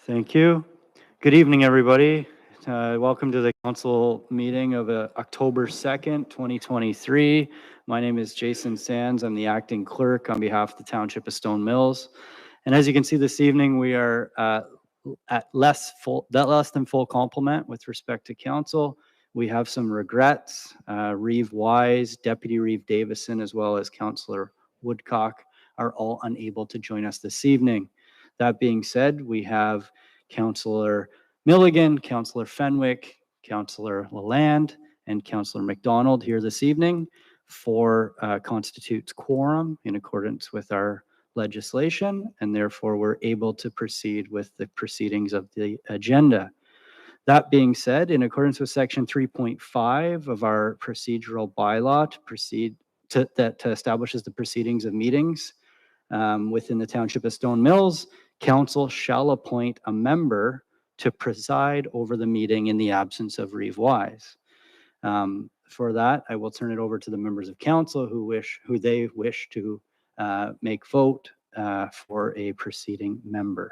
Thank you. Good evening, everybody. Welcome to the council meeting of October 2nd, 2023. My name is Jason Sands. I'm the acting clerk on behalf of the Township of Stone Mills. And as you can see this evening, we are at less than full complement with respect to council. We have some regrets. Reeve Wise, Deputy Reeve Davison, as well as Councillor Woodcock are all unable to join us this evening. That being said, we have Councillor Milligan, Councillor Fenwick, Councillor Lalande, and Councillor McDonald here this evening for constitutes quorum in accordance with our legislation, and therefore we're able to proceed with the proceedings of the agenda. That being said, in accordance with section 3.5 of our procedural bylaw that establishes the proceedings of meetings within the Township of Stone Mills, council shall appoint a member to preside over the meeting in the absence of Reeve Wise. For that, I will turn it over to the members of council who they wish to make vote for a preceding member.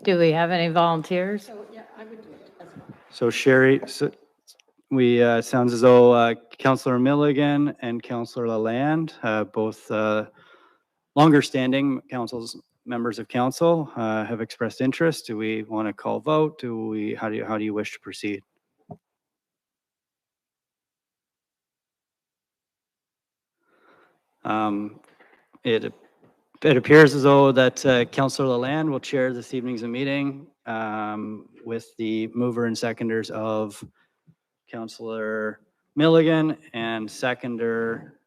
Do we have any volunteers? So, yeah, I would do it as well. So Sherry, we sounds as though Councillor Milligan and Councillor Lalande, both longer standing members of council, have expressed interest. Do we want to call vote? How do you wish to proceed? It appears as though that Councillor Lalande will chair this evening's meeting with the mover and seconders of Councillor Milligan and seconder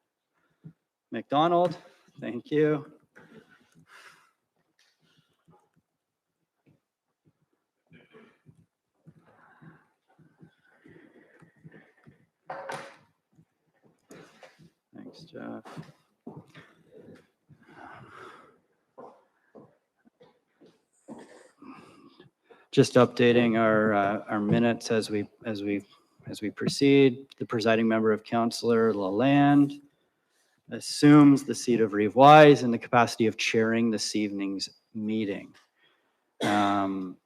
McDonald. Thank you. Thanks, Jeff. Just updating our minutes as we proceed. The presiding member of Councillor Lalande assumes the seat of Reeve Wise in the capacity of chairing this evening's meeting. With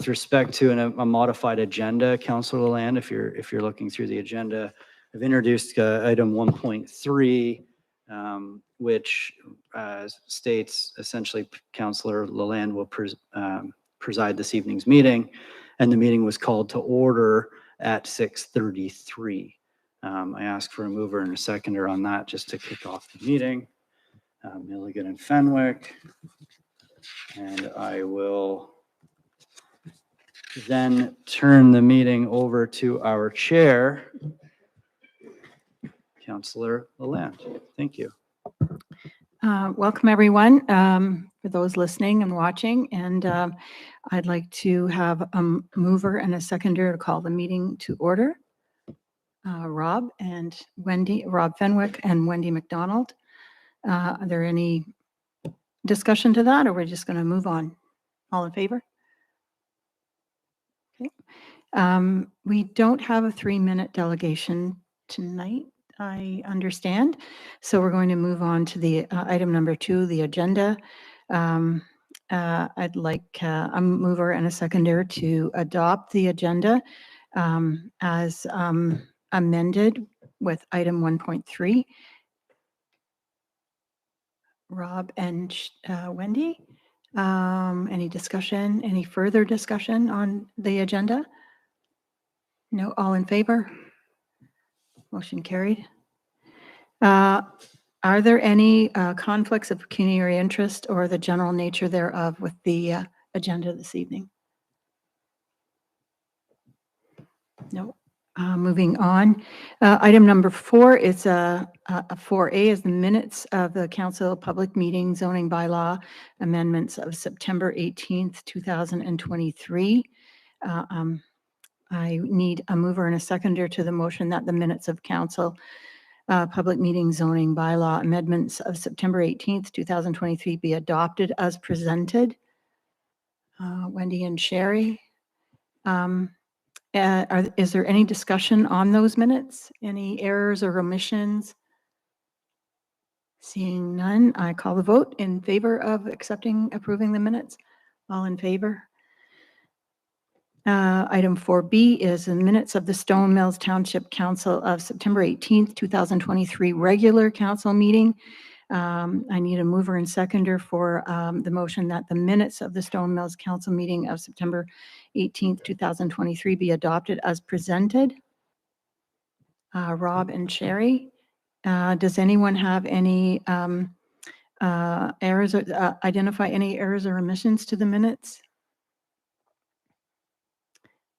respect to a modified agenda, Councillor Lalande, if you're looking through the agenda, I've introduced item 1.3, which states essentially Councillor Lalande will preside this evening's meeting, and the meeting was called to order at 6:33. I asked for a mover and a seconder on that just to kick off the meeting. Milligan and Fenwick, and I will then turn the meeting over to our chair, Councillor Lalande. Thank you. Welcome, everyone, for those listening and watching. And I'd like to have a mover and a seconder to call the meeting to order. Rob Fenwick and Wendy McDonald. Are there any discussion to that, or we're just going to move on? All in favor? Okay. We don't have a 3-minute delegation tonight, I understand. So we're going to move on to the item number 2, the agenda. I'd like a mover and a seconder to adopt the agenda as amended with item 1.3. Rob and Wendy, any discussion, any further discussion on the agenda? No, all in favor? Motion carried. Are there any conflicts of pecuniary interest or the general nature thereof with the agenda this evening? No. Moving on. Item number 4 is a 4A is the minutes of the Council Public Meeting Zoning Bylaw Amendments of September 18th, 2023. I need a mover and a seconder to the motion that the minutes of Council Public Meeting Zoning Bylaw Amendments of September 18th, 2023 be adopted as presented. Wendy and Sherry. Is there any discussion on those minutes? Any errors or omissions? Seeing none, I call the vote in favor of approving the minutes. All in favor? Item 4B is the minutes of the Stone Mills Township Council of September 18th, 2023 regular council meeting. I need a mover and seconder for the motion that the minutes of the Stone Mills Council meeting of September 18th, 2023 be adopted as presented. Rob and Sherry, does anyone have any errors, or identify any errors or omissions to the minutes?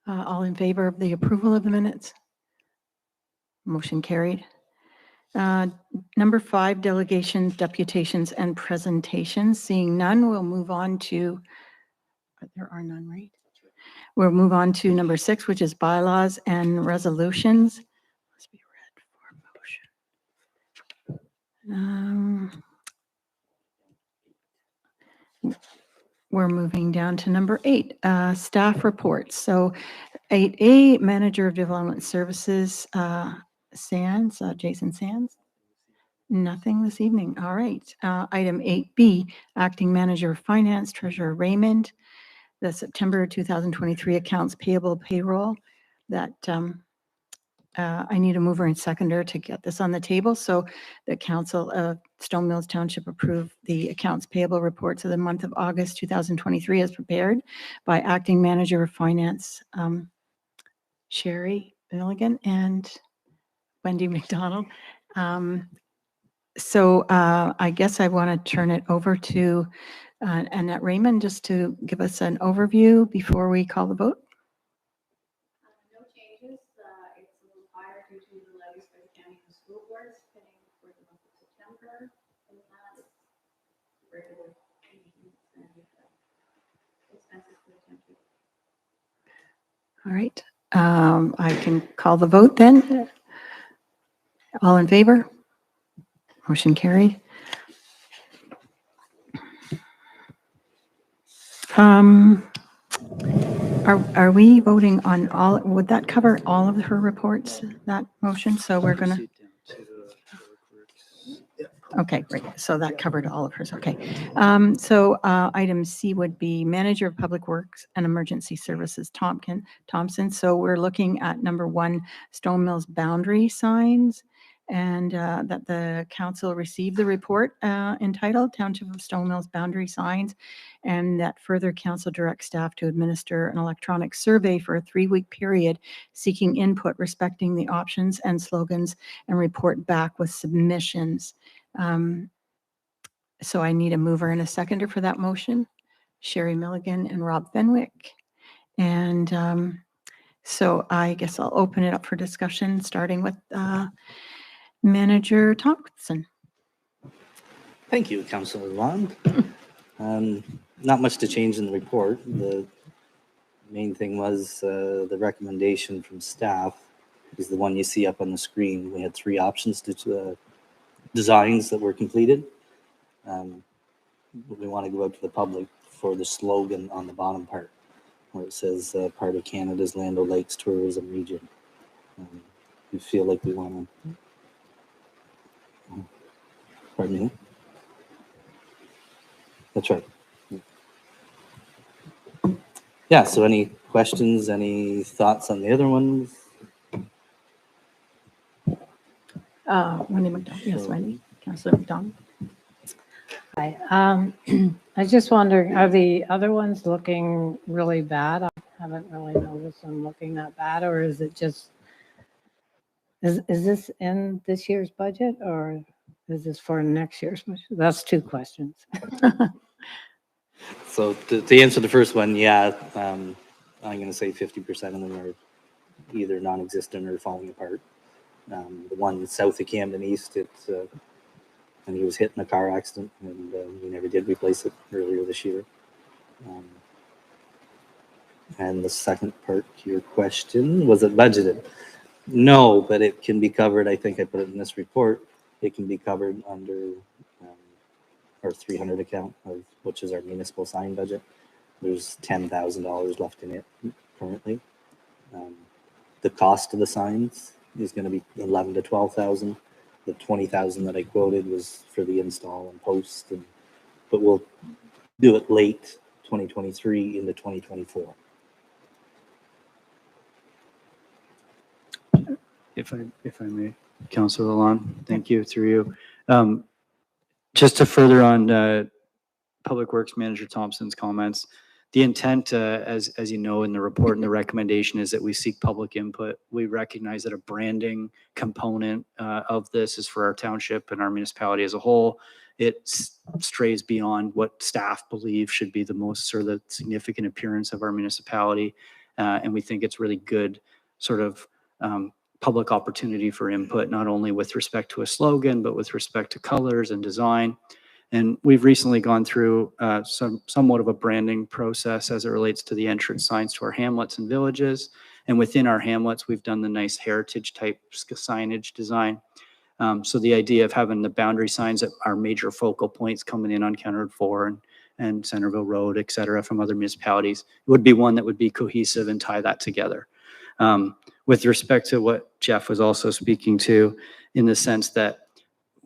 All in favor of the approval of the minutes? Motion carried. Number 5, delegations, deputations, and presentations. Seeing none, we'll move on to, there are none, right? We'll move on to number 6, which is bylaws and resolutions. Must be read for motion. We're moving down to number 8, staff reports. So 8A, Manager of Development Services, Sands, Jason Sands. Nothing this evening. All right. Item 8B, Acting Manager of Finance, Treasurer Raymond. The September 2023 accounts payable payroll that I need a mover and seconder to get this on the table. So the Council of Stone Mills Township approved the accounts payable reports of the month of August 2023 as prepared by Acting Manager of Finance, Sherry Milligan and Wendy McDonald. So I guess I want to turn it over to Annette Raymond just to give us an overview before we call the vote. No changes. It's a little higher due to the levies for the county and school boards hitting for the month of September. And that is regular expenses for the township. All right. I can call the vote then. All in favor? Motion carried. Are we voting on all, would that cover all of her reports, that motion? So we're going to. Okay, great. So that covered all of hers. Okay. So item C would be Manager of Public Works and Emergency Services, Thompson. So we're looking at number 1, Stone Mills boundary signs, and that the council received the report entitled Township of Stone Mills Boundary Signs, and that further council directs staff to administer an electronic survey for a 3-week period seeking input respecting the options and slogans and report back with submissions. So I need a mover and a seconder for that motion, Sherry Milligan and Rob Fenwick. And so I guess I'll open it up for discussion, starting with Manager Thompson. Thank you, Councilor Long. Not much to change in the report. The main thing was the recommendation from staff is the one you see up on the screen. We had 3 options to designs that were completed. We want to go out to the public for the slogan on the bottom part where it says part of Canada's Land O'Lakes tourism region. We feel like we want to, pardon me? That's right. Yeah, so any questions, any thoughts on the other ones? Wendy McDonald. Yes, Wendy. Councilor McDonald. Hi. I just wonder, are the other ones looking really bad? I haven't really noticed them looking that bad, or is it just, is this in this year's budget, or is this for next year's budget? That's 2 questions. So to answer the first one, yeah, I'm going to say 50% of them are either non-existent or falling apart. The one south of Camden East, it's and he was hit in a car accident, and we never did replace it earlier this year. And the second part to your question, was it budgeted? No, but it can be covered. I think I put it in this report. It can be covered under our 300 account, which is our municipal sign budget. There's $10,000 left in it currently. The cost of the signs is going to be 11 to 12,000. The 20,000 that I quoted was for the install and post, but we'll do it late 2023 into 2024. If I may, Councillor Lalonde, thank you, through you. Just to further on Public Works Manager Thompson's comments, the intent, as you know, in the report and the recommendation is that we seek public input. We recognize that a branding component of this is for our township and our municipality as a whole. It strays beyond what staff believe should be the most sort of the significant appearance of our municipality. And we think it's really good sort of public opportunity for input, not only with respect to a slogan, but with respect to colors and design. And we've recently gone through somewhat of a branding process as it relates to the entrance signs to our hamlets and villages. And within our hamlets, we've done the nice heritage type signage design. So the idea of having the boundary signs at our major focal points coming in on County Road 4 and Centerville Road, et cetera, from other municipalities, would be one that would be cohesive and tie that together. With respect to what Jeff was also speaking to, in the sense that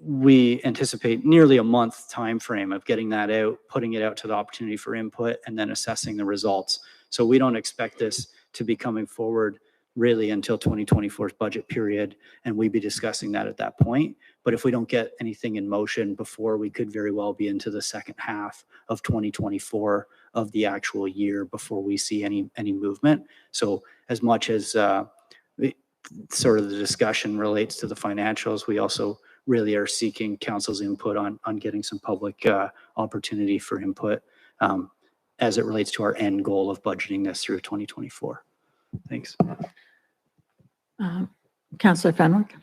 we anticipate nearly a month time frame of getting that out, putting it out to the opportunity for input, and then assessing the results. So we don't expect this to be coming forward really until 2024's budget period, and we'd be discussing that at that point. But if we don't get anything in motion before, we could very well be into the second half of 2024 of the actual year before we see any movement. So as much as sort of the discussion relates to the financials, we also really are seeking council's input on getting some public opportunity for input as it relates to our end goal of budgeting this through 2024. Thanks. Councillor Fenwick.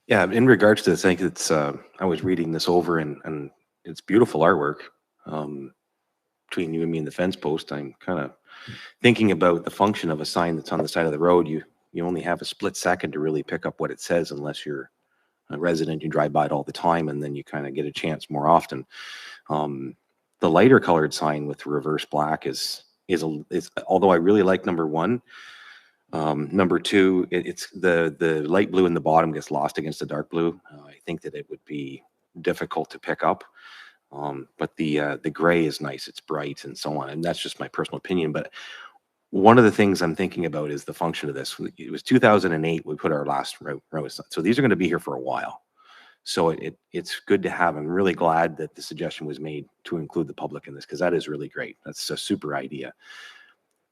Yeah, in regards to this, I think it's, I was reading this over and it's beautiful artwork. Between you and me and the fence post, I'm kind of thinking about the function of a sign that's on the side of the road. You only have a split second to really pick up what it says unless you're a resident, you drive by it all the time, and then you kind of get a chance more often. The lighter colored sign with reverse black is although I really like number one, number two, it's the light blue in the bottom gets lost against the dark blue. I think that it would be difficult to pick up. But the gray is nice, it's bright and so on. And that's just my personal opinion. But one of the things I'm thinking about is the function of this. It was 2008, we put our last row. So these are going to be here for a while. So it's good to have. I'm really glad that the suggestion was made to include the public in this, because that is really great. That's a super idea.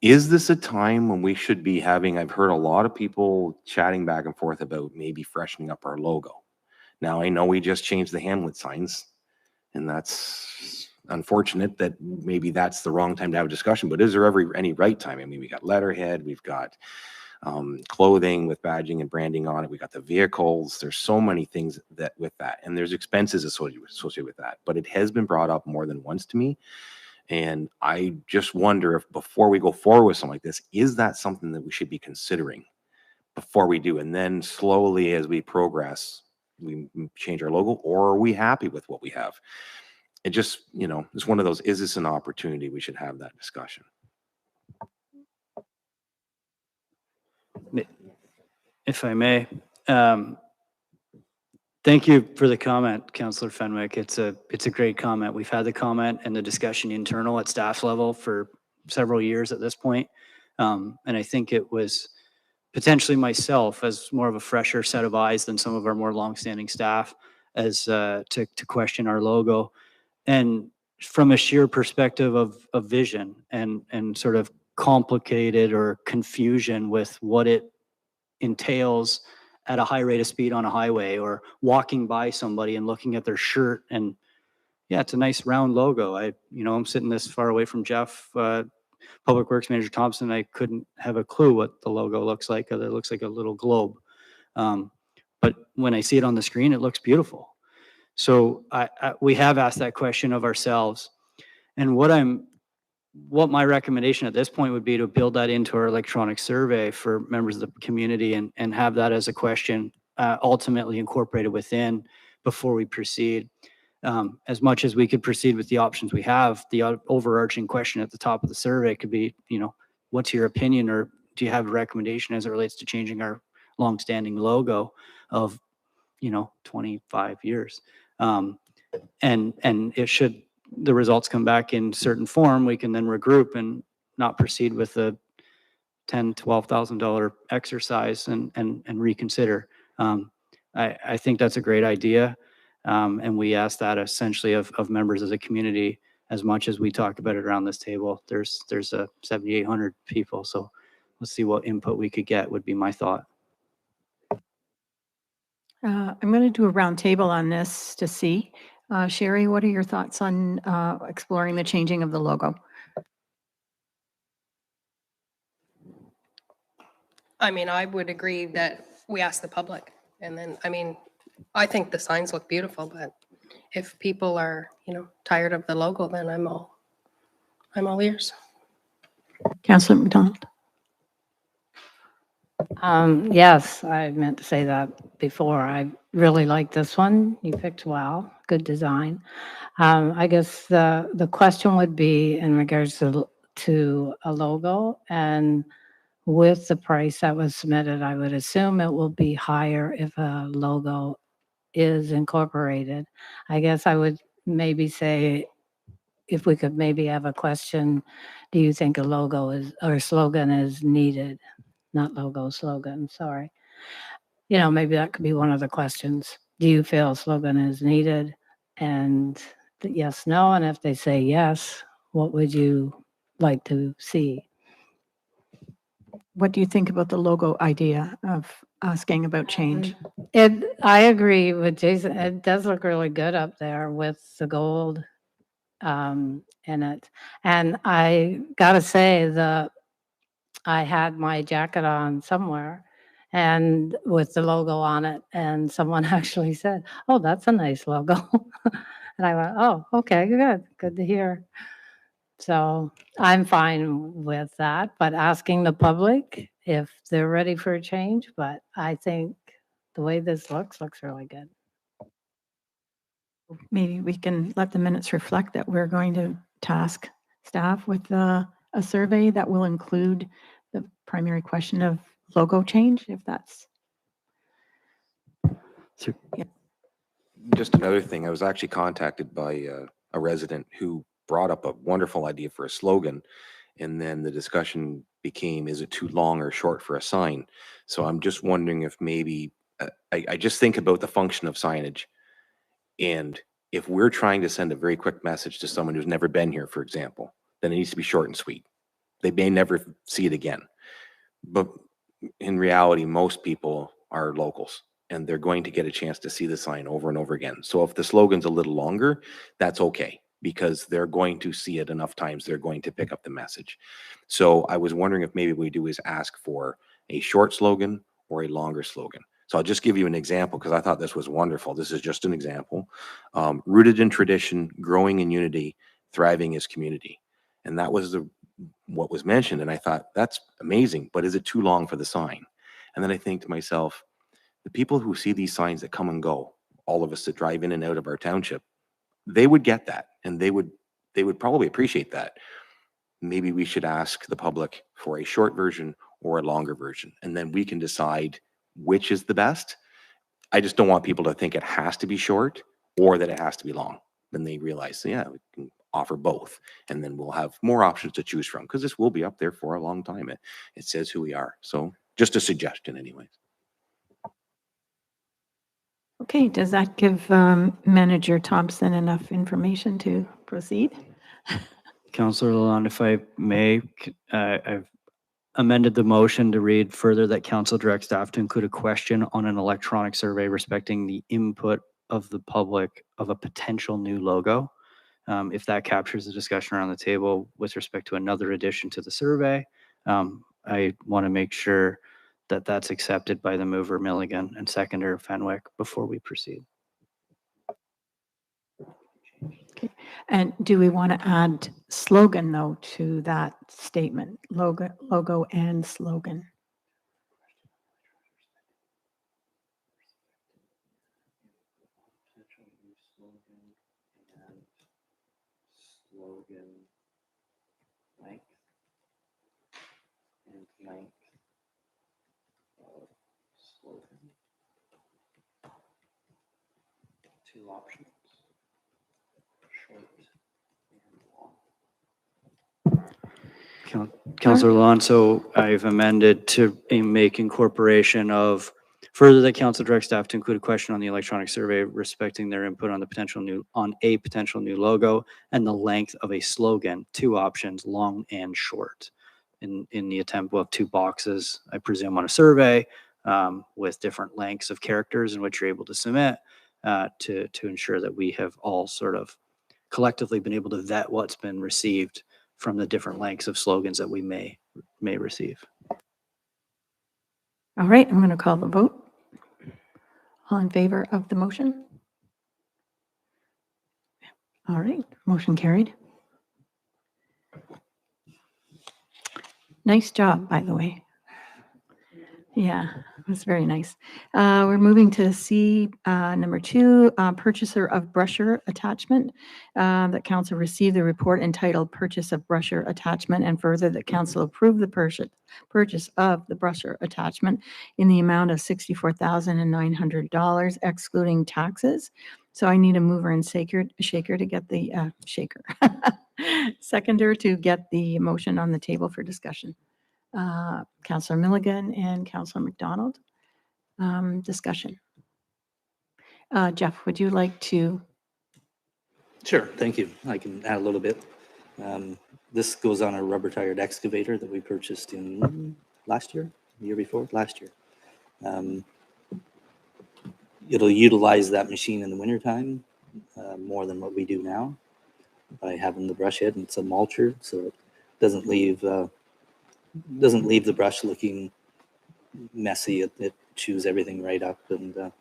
Is this a time when we should be having, I've heard a lot of people chatting back and forth about maybe freshening up our logo. Now, I know we just changed the hamlet signs, and that's unfortunate that maybe that's the wrong time to have a discussion, but is there any right time? I mean, we got letterhead, we've got clothing with badging and branding on it, we got the vehicles, there's so many things that with that, and there's expenses associated with that, but it has been brought up more than once to me. And I just wonder if before we go forward with something like this, is that something that we should be considering before we do? And then slowly as we progress, we change our logo, or are we happy with what we have? It just, it's one of those, is this an opportunity? We should have that discussion. If I may, thank you for the comment, Councillor Fenwick. It's a great comment. We've had the comment and the discussion internal at staff level for several years at this point. And I think it was potentially myself as more of a fresher set of eyes than some of our more longstanding staff as to question our logo. And from a sheer perspective of vision and sort of complicated or confusion with what it entails at a high rate of speed on a highway, or walking by somebody and looking at their shirt, and yeah, it's a nice round logo. I'm sitting this far away from Jeff, Public Works Manager Thompson. I couldn't have a clue what the logo looks like. It looks like a little globe. But when I see it on the screen, it looks beautiful. So we have asked that question of ourselves, and what my recommendation at this point would be to build that into our electronic survey for members of the community and have that as a question ultimately incorporated within before we proceed. As much as we could proceed with the options we have, the overarching question at the top of the survey could be, what's your opinion or do you have a recommendation as it relates to changing our longstanding logo of, 25 years? And it should, the results come back in certain form, we can then regroup and not proceed with the $10,000-$12,000 exercise and reconsider. I think that's a great idea. And we ask that essentially of members of the community as much as we talk about it around this table. There's 7,800 people, so let's see what input we could get, would be my thought. I'm going to do a round table on this to see. Sherry, what are your thoughts on exploring the changing of the logo? I mean, I would agree that we ask the public. And then, I mean, I think the signs look beautiful, but if people are, tired of the logo, then I'm all ears. Councillor McDonald? Yes, I meant to say that before. I really like this one. You picked well, good design. I guess the question would be in regards to a logo, and with the price that was submitted, I would assume it will be higher if a logo is incorporated. I guess I would maybe say, if we could maybe have a question, do you think a logo is, or slogan is needed? Not logo, slogan, sorry. Maybe that could be one of the questions. Do you feel a slogan is needed? And yes, no, and if they say yes, what would you like to see? What do you think about the logo idea of asking about change? I agree with Jason. It does look really good up there with the gold in it. And I gotta say, I had my jacket on somewhere and with the logo on it, and someone actually said, "Oh, that's a nice logo." And I went, "Oh, okay, good to hear." So I'm fine with that, but asking the public if they're ready for a change. But I think the way this looks really good. Maybe we can let the minutes reflect that we're going to task staff with a survey that will include the primary question of logo change, if that's. Just another thing, I was actually contacted by a resident who brought up a wonderful idea for a slogan. And then the discussion became, is it too long or short for a sign? So I'm just wondering if maybe, I just think about the function of signage. And if we're trying to send a very quick message to someone who's never been here, for example, then it needs to be short and sweet. They may never see it again. But in reality, most people are locals and they're going to get a chance to see the sign over and over again. So if the slogan's a little longer, that's okay, because they're going to see it enough times, they're going to pick up the message. So I was wondering if maybe what we do is ask for a short slogan or a longer slogan. So I'll just give you an example because I thought this was wonderful. This is just an example. Rooted in tradition, growing in unity, thriving as community. And that was what was mentioned. And I thought, that's amazing, but is it too long for the sign? And then I think to myself, the people who see these signs that come and go, all of us that drive in and out of our township, they would get that, and they would probably appreciate that. Maybe we should ask the public for a short version or a longer version, and then we can decide which is the best. I just don't want people to think it has to be short or that it has to be long. Then they realize, yeah, we can offer both, and then we'll have more options to choose from, because this will be up there for a long time. It says who we are. So just a suggestion anyways. Okay, does that give Manager Thompson enough information to proceed? Councillor Lalonde, if I may, I've amended the motion to read further that council directs staff to include a question on an electronic survey respecting the input of the public of a potential new logo. If that captures the discussion around the table with respect to another addition to the survey, I want to make sure that that's accepted by the mover Milligan and seconder Fenwick before we proceed. Okay. And do we want to add slogan though to that statement? Logo and slogan. Slogan length and length. two options. Short and long. Councillor Lon, so I've amended to make incorporation of further that council direct staff to include a question on the electronic survey respecting their input on a potential new logo and the length of a slogan, two options, long and short. In the attempt, we'll have two boxes, I presume, on a survey with different lengths of characters in which you're able to submit to ensure that we have all sort of collectively been able to vet what's been received from the different lengths of slogans that we may receive. All right, I'm going to call the vote. All in favor of the motion? All right, motion carried. Nice job, by the way. Yeah, it was very nice. We're moving to C, number 2, purchaser of brusher attachment. That council received the report entitled Purchase of Brusher Attachment, and further that council approve the purchase of the brusher attachment in the amount of $64,900 excluding taxes. So I need a mover and shaker to get the seconder to get the motion on the table for discussion. Councillor Milligan and Councillor McDonald. Discussion. Jeff, would you like to? Sure, thank you. I can add a little bit. This goes on a rubber tired excavator that we purchased in last year, the year before, last year. It'll utilize that machine in the wintertime more than what we do now by having the brush head, and it's a mulcher, so it doesn't leave the brush looking messy. It chews everything right up, and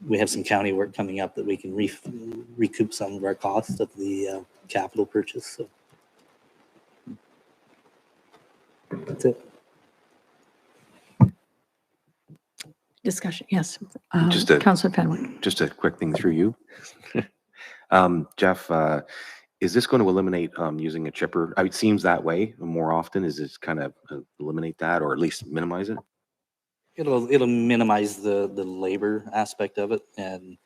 we have some county work coming up that we can recoup some of our costs of the capital purchase. So that's it. Discussion, yes. Just Councillor Fenwick. Just a quick thing through you. Jeff, is this going to eliminate using a chipper? It seems that way more often. Is this kind of eliminate that or at least minimize it? It'll minimize the labor aspect of it, and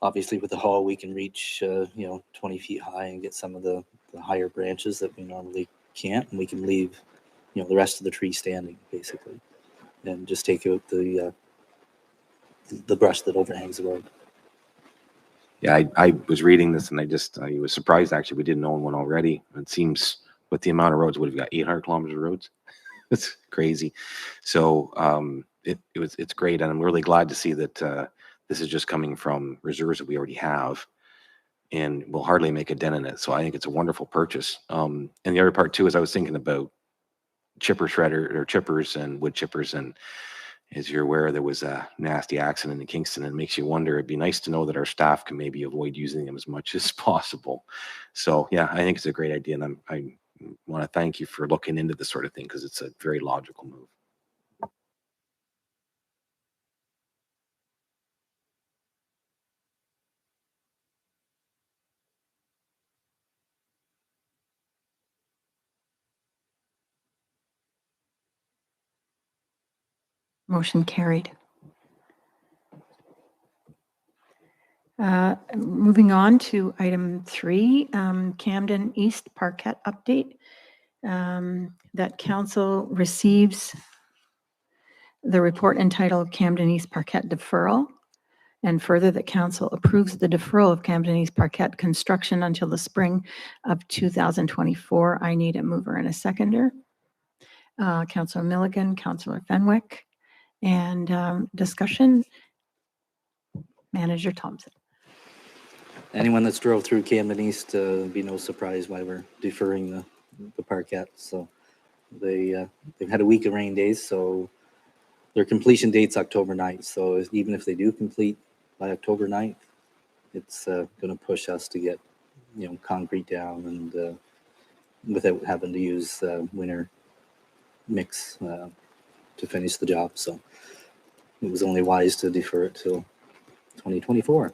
obviously with the haul we can reach 20 feet high and get some of the higher branches that we normally can't, and we can leave the rest of the tree standing basically, and just take out the brush that overhangs the road. Yeah, I was reading this and I was surprised actually we didn't own one already. It seems with the amount of roads, what have we got, 800 kilometers of roads? It's crazy. So it's great, and I'm really glad to see that this is just coming from reserves that we already have, and we'll hardly make a dent in it. So I think it's a wonderful purchase. And the other part too is I was thinking about chipper shredder or chippers and wood chippers, and as you're aware, there was a nasty accident in Kingston, and it makes you wonder. It'd be nice to know that our staff can maybe avoid using them as much as possible. So yeah, I think it's a great idea, and I want to thank you for looking into this sort of thing because it's a very logical move. Motion carried. Moving on to item 3, Camden East Parquet update. That council receives the report entitled Camden East Parquet deferral, and further that council approves the deferral of Camden East Parquet construction until the spring of 2024. I need a mover and a seconder. Councillor Milligan, Councillor Fenwick, and discussion. Manager Thompson. Anyone that's drove through Camden East, be no surprise why we're deferring the parquet. So they've had a week of rain days, so their completion date's October 9th. So even if they do complete by October 9th, it's going to push us to get concrete down and without having to use winter mix to finish the job. So it was only wise to defer it till 2024.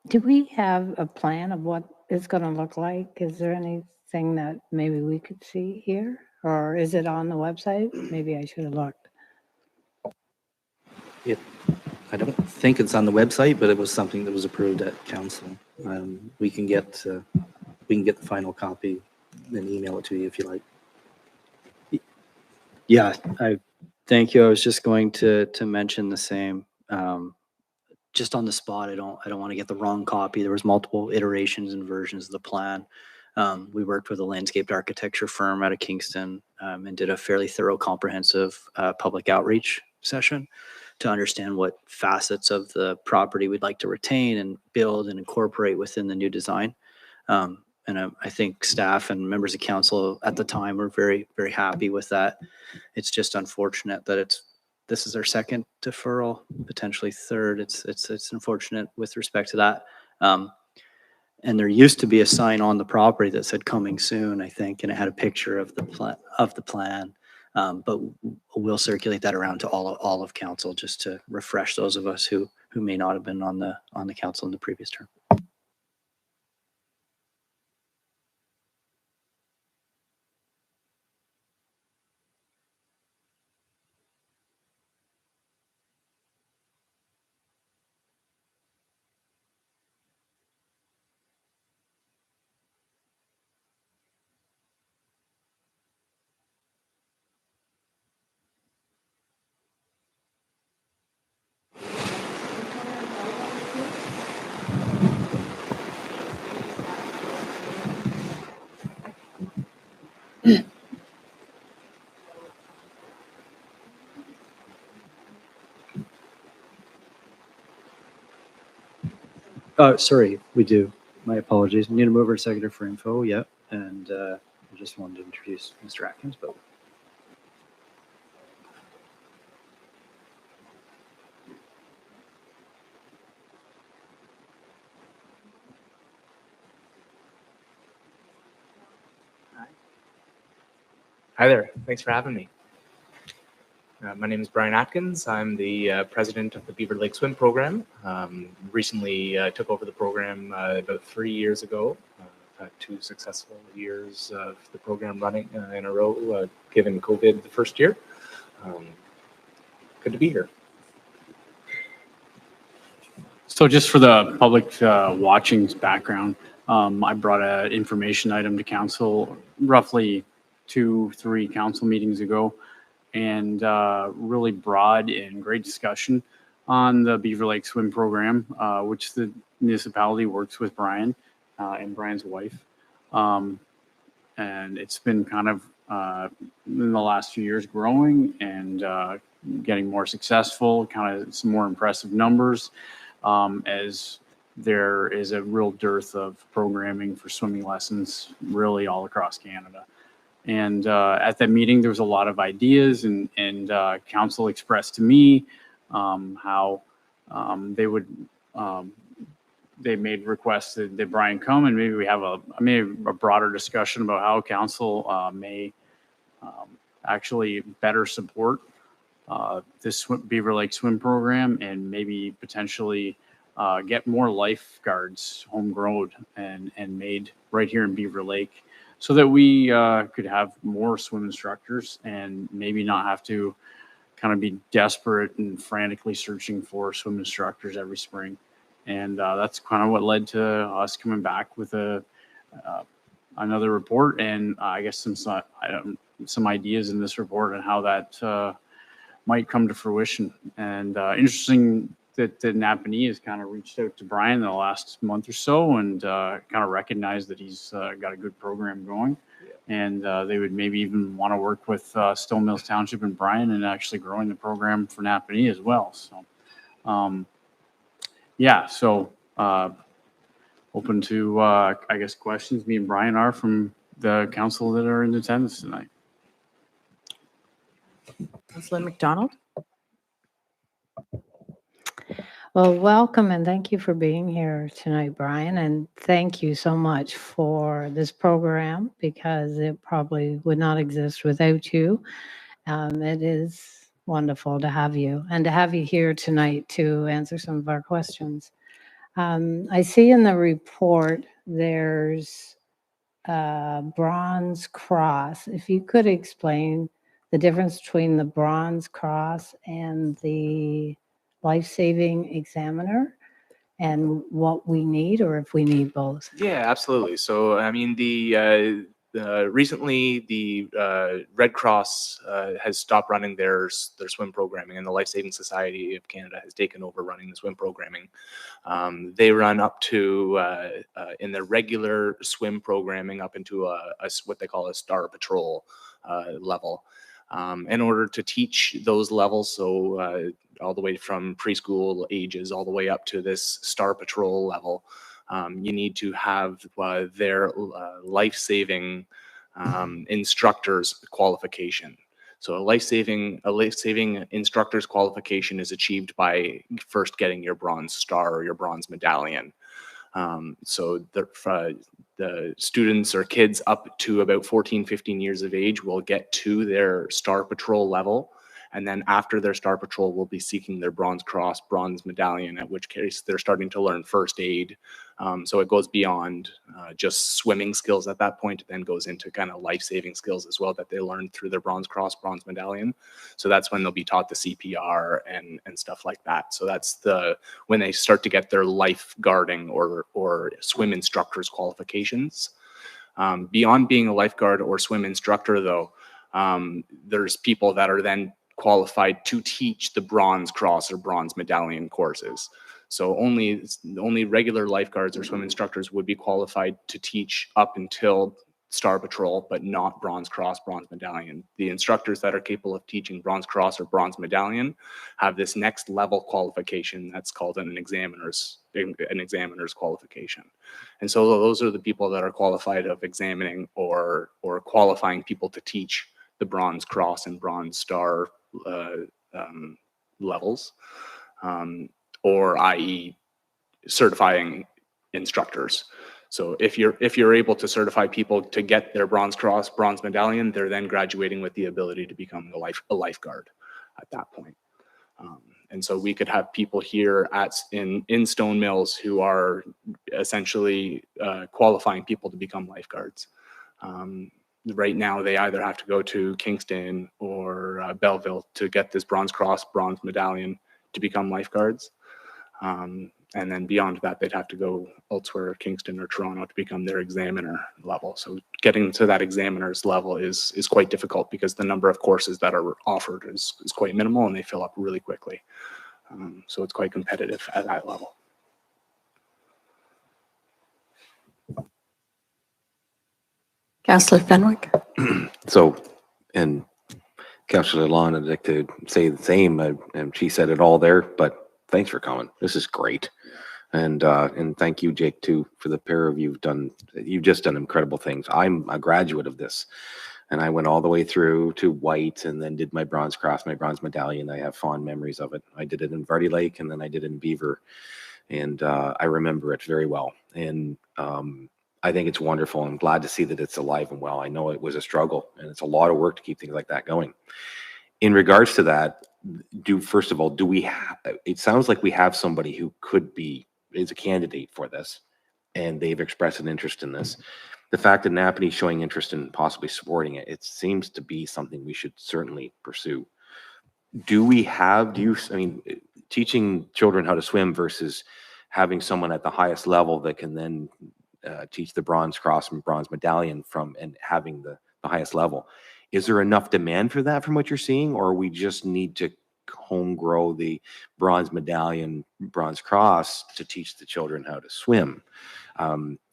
Do we have a plan of what it's going to look like? Is there anything that maybe we could see here? Or is it on the website? Maybe I should have looked. I don't think it's on the website, but it was something that was approved at council. We can get the final copy and email it to you if you like. Yeah, thank you. I was just going to mention the same. Just on the spot, I don't want to get the wrong copy. There was multiple iterations and versions of the plan. We worked with a landscaped architecture firm out of Kingston and did a fairly thorough, comprehensive public outreach session to understand what facets of the property we'd like to retain and build and incorporate within the new design. And I think staff and members of council at the time were very, very happy with that. It's just unfortunate that this is our second deferral, potentially third. It's unfortunate with respect to that. And there used to be a sign on the property that said "coming soon," I think, and it had a picture of the plan. But we'll circulate that around to all of council just to refresh those of us who may not have been on the council in the previous term. Sorry, we do. My apologies. We need a mover and seconder for info. Yep. And I just wanted to introduce Mr. Atkins, but. Hi there. Thanks for having me. My name is Brian Atkins. I'm the president of the Beaver Lake Swim Program. Recently took over the program about 3 years ago. I've had 2 successful years of the program running in a row, given COVID the first year. Good to be here. So just for the public watching's background, I brought an information item to council roughly 2-3 council meetings ago, and really broad and great discussion on the Beaver Lake Swim Program, which the municipality works with Brian and Brian's wife. And it's been kind of in the last few years growing and getting more successful, kind of some more impressive numbers, as there is a real dearth of programming for swimming lessons really all across Canada. And at that meeting, there was a lot of ideas, and council expressed to me how they would, they made requests that Brian come, and maybe we have a broader discussion about how council may actually better support this Beaver Lake Swim Program, and maybe potentially get more lifeguards homegrown and made right here in Beaver Lake, so that we could have more swim instructors and maybe not have to kind of be desperate and frantically searching for swim instructors every spring. And that's kind of what led to us coming back with another report, and I guess some ideas in this report on how that might come to fruition. And interesting that Napanee has kind of reached out to Brian in the last month or so and kind of recognized that he's got a good program going. Yeah. And they would maybe even want to work with Stone Mills Township and Brian and actually growing the program for Napanee as well. So, yeah, so open to, I guess, questions me and Brian are from the council that are in attendance tonight. Councillor McDonald. Well, welcome and thank you for being here tonight, Brian. And thank you so much for this program, because it probably would not exist without you. It is wonderful to have you and to have you here tonight to answer some of our questions. I see in the report there's Bronze Cross. If you could explain the difference between the Bronze Cross and the life-saving examiner and what we need, or if we need both. Yeah, absolutely. So, I mean, recently the Red Cross has stopped running their swim programming, and the Life Saving Society of Canada has taken over running the swim programming. They run up to in their regular swim programming up into what they call a Star Patrol level. In order to teach those levels, so all the way from preschool ages all the way up to this Star Patrol level, you need to have their life-saving instructor's qualification. So a life-saving instructor's qualification is achieved by first getting your Bronze Star or your Bronze Medallion. So the students or kids up to about 14, 15 years of age will get to their Star Patrol level. And then after their Star Patrol, will be seeking their Bronze Cross, Bronze Medallion, at which case they're starting to learn first aid. So it goes beyond just swimming skills at that point. It then goes into kind of life-saving skills as well that they learn through their Bronze Cross, Bronze Medallion. So that's when they'll be taught the CPR and stuff like that. So that's when they start to get their lifeguarding or swim instructor's qualifications. Beyond being a lifeguard or swim instructor, though, there's people that are then qualified to teach the Bronze Cross or Bronze Medallion courses. So only regular lifeguards or swim instructors would be qualified to teach up until Star Patrol, but not Bronze Cross, Bronze Medallion. The instructors that are capable of teaching Bronze Cross or Bronze Medallion have this next level qualification that's called an examiner's qualification. And so those are the people that are qualified of examining or qualifying people to teach the Bronze Cross and Bronze Star levels, or i.e. certifying instructors. So if you're able to certify people to get their Bronze Cross, Bronze Medallion, they're then graduating with the ability to become a lifeguard at that point. And so we could have people here in Stone Mills who are essentially qualifying people to become lifeguards. Right now, they either have to go to Kingston or Belleville to get this Bronze Cross, Bronze Medallion to become lifeguards. And then beyond that, they'd have to go elsewhere, Kingston or Toronto, to become their examiner level. So getting to that examiner's level is quite difficult because the number of courses that are offered is quite minimal and they fill up really quickly. So it's quite competitive at that level. Councillor Fenwick? So, and Councillor Lalonde, I'd like to say the same, and she said it all there, but thanks for coming. This is great. And thank you, Jake, too, for the pair of you've just done incredible things. I'm a graduate of this, and I went all the way through to white and then did my Bronze Cross, my Bronze Medallion. I have fond memories of it. I did it in Vardy Lake, and then I did it in Beaver, and I remember it very well. And I think it's wonderful. I'm glad to see that it's alive and well. I know it was a struggle, and it's a lot of work to keep things like that going. In regards to that, first of all, do we have, it sounds like we have somebody who is a candidate for this, and they've expressed an interest in this. The fact that Napanee showing interest in possibly supporting it, it seems to be something we should certainly pursue. Teaching children how to swim versus having someone at the highest level that can then teach the Bronze Cross and Bronze Medallion and having the highest level. Is there enough demand for that from what you're seeing, or we just need to home grow the Bronze Medallion, Bronze Cross to teach the children how to swim?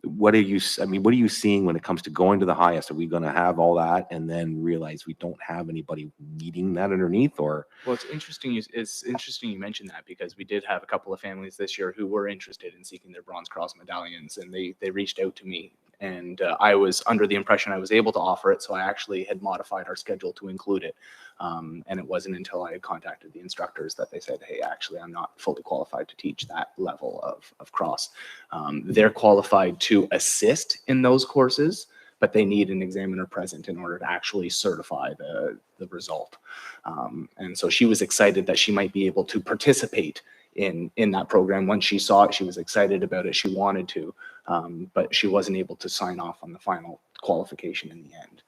What are you seeing when it comes to going to the highest? Are we going to have all that and then realize we don't have anybody needing that underneath? Or well, it's interesting you mentioned that, because we did have a couple of families this year who were interested in seeking their Bronze Cross medallions, and they reached out to me, and I was under the impression I was able to offer it, so I actually had modified our schedule to include it. And it wasn't until I had contacted the instructors that they said, hey, actually, I'm not fully qualified to teach that level of cross. They're qualified to assist in those courses, but they need an examiner present in order to actually certify the result. And so she was excited that she might be able to participate in that program. Once she saw it, she was excited about it. She wanted to. but she wasn't able to sign off on the final qualification in the end.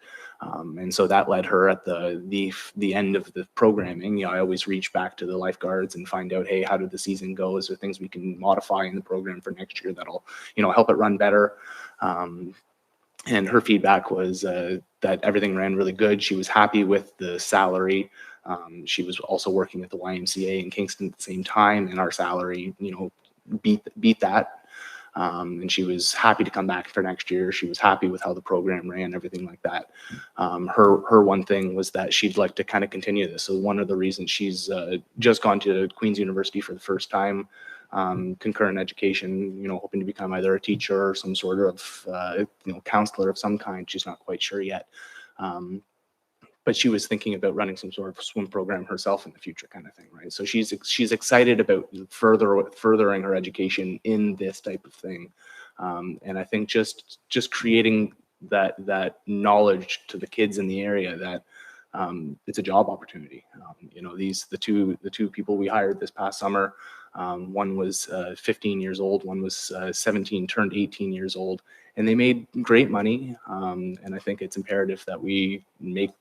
And so that led her at the end of the programming. I always reach back to the lifeguards and find out, hey, how did the season go? Is there things we can modify in the program for next year that'll, help it run better? And her feedback was that everything ran really good. She was happy with the salary. She was also working at the YMCA in Kingston at the same time, and our salary, beat that. And she was happy to come back for next year. She was happy with how the program ran, everything like that. Her one thing was that she'd like to kind of continue this. So one of the reasons she's just gone to Queen's University for the first time, concurrent education, hoping to become either a teacher or some sort of, counselor of some kind. She's not quite sure yet. But she was thinking about running some sort of swim program herself in the future, kind of thing, right? So she's excited about furthering her education in this type of thing, and I think just creating that knowledge to the kids in the area that it's a job opportunity. The two people we hired this past summer, one was 15 years old, one was 17, turned 18 years old, and they made great money. And I think it's imperative that we make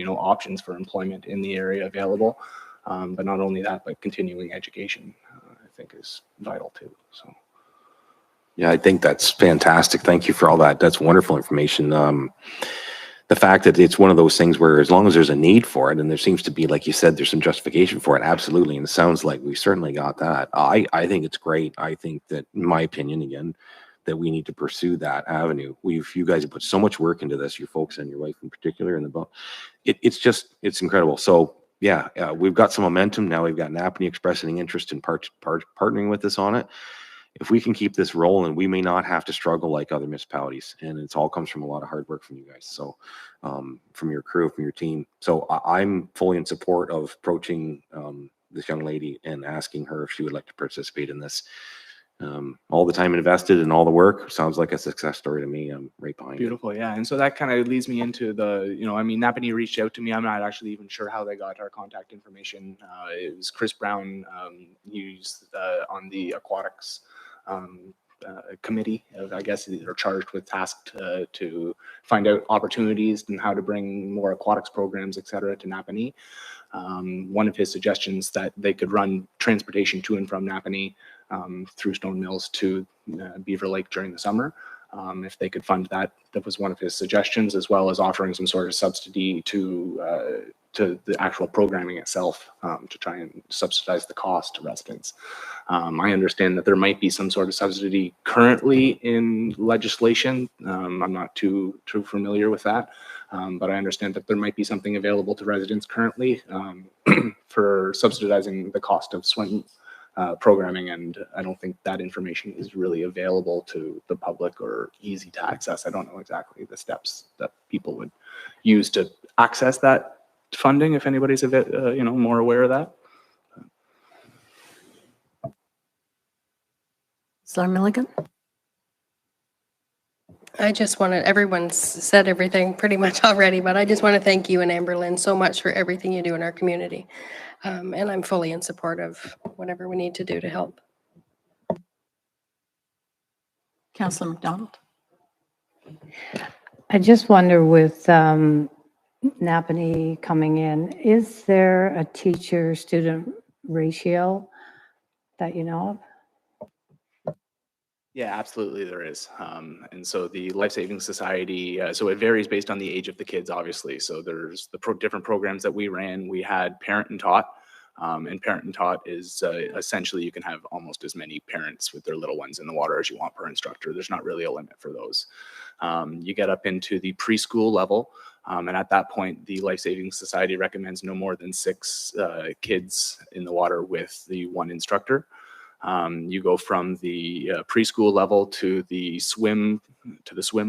options for employment in the area available. But not only that, but continuing education, I think is vital too. So. Yeah, I think that's fantastic. Thank you for all that. That's wonderful information. The fact that it's one of those things where as long as there's a need for it, and there seems to be, like you said, there's some justification for it, absolutely. And it sounds like we certainly got that. I think it's great. I think that, in my opinion, again, that we need to pursue that avenue. You guys have put so much work into this, your folks and your wife in particular, and it's incredible. So yeah, we've got some momentum now. We've got Napanee expressing interest in partnering with us on it. If we can keep this rolling, we may not have to struggle like other municipalities, and it all comes from a lot of hard work from you guys. So from your crew, from your team. So I'm fully in support of approaching this young lady and asking her if she would like to participate in this. All the time invested and all the work sounds like a success story to me. I'm right behind Beautiful, yeah. And so that kind of leads me into Napanee reached out to me. I'm not actually even sure how they got our contact information. It was Chris Brown, who's on the aquatics committee. I guess they're charged with tasked to find out opportunities and how to bring more aquatics programs, et cetera, to Napanee. One of his suggestions that they could run transportation to and from Napanee through Stone Mills to Beaver Lake during the summer. If they could fund that, that was one of his suggestions, as well as offering some sort of subsidy to the actual programming itself to try and subsidize the cost to residents. I understand that there might be some sort of subsidy currently in legislation. I'm not too familiar with that, but I understand that there might be something available to residents currently for subsidizing the cost of swim programming, and I don't think that information is really available to the public or easy to access. I don't know exactly the steps that people would use to access that funding, if anybody's more aware of that. Councillor Milligan? I just wanted, everyone's said everything pretty much already, but I just want to thank you and Amberlynn so much for everything you do in our community. And I'm fully in support of whatever we need to do to help. Councillor McDonald? I just wonder with Napanee coming in, is there a teacher-student ratio that you know of? Yeah, absolutely there is. And so the Life Saving Society, so it varies based on the age of the kids, obviously. So there's the different programs that we ran. We had parent and taught. And parent and taught is essentially you can have almost as many parents with their little ones in the water as you want per instructor. There's not really a limit for those. You get up into the preschool level. And at that point, the Life Saving Society recommends no more than 6 kids in the water with the 1 instructor. You go from the preschool level to the swimmer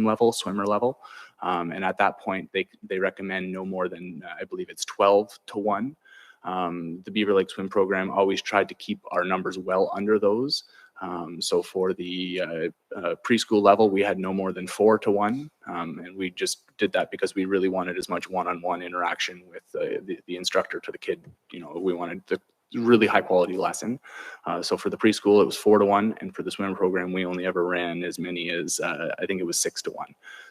level. And at that point, they recommend no more than, I believe it's 12 to 1. The Beaver Lake Swim Program always tried to keep our numbers well under those. So for the preschool level, we had no more than 4 to 1. And we just did that because we really wanted as much one-on-one interaction with the instructor to the kid. We wanted the really high quality lesson. So for the preschool, it was 4-1, and for the swim program, we only ever ran as many as I think it was 6-1.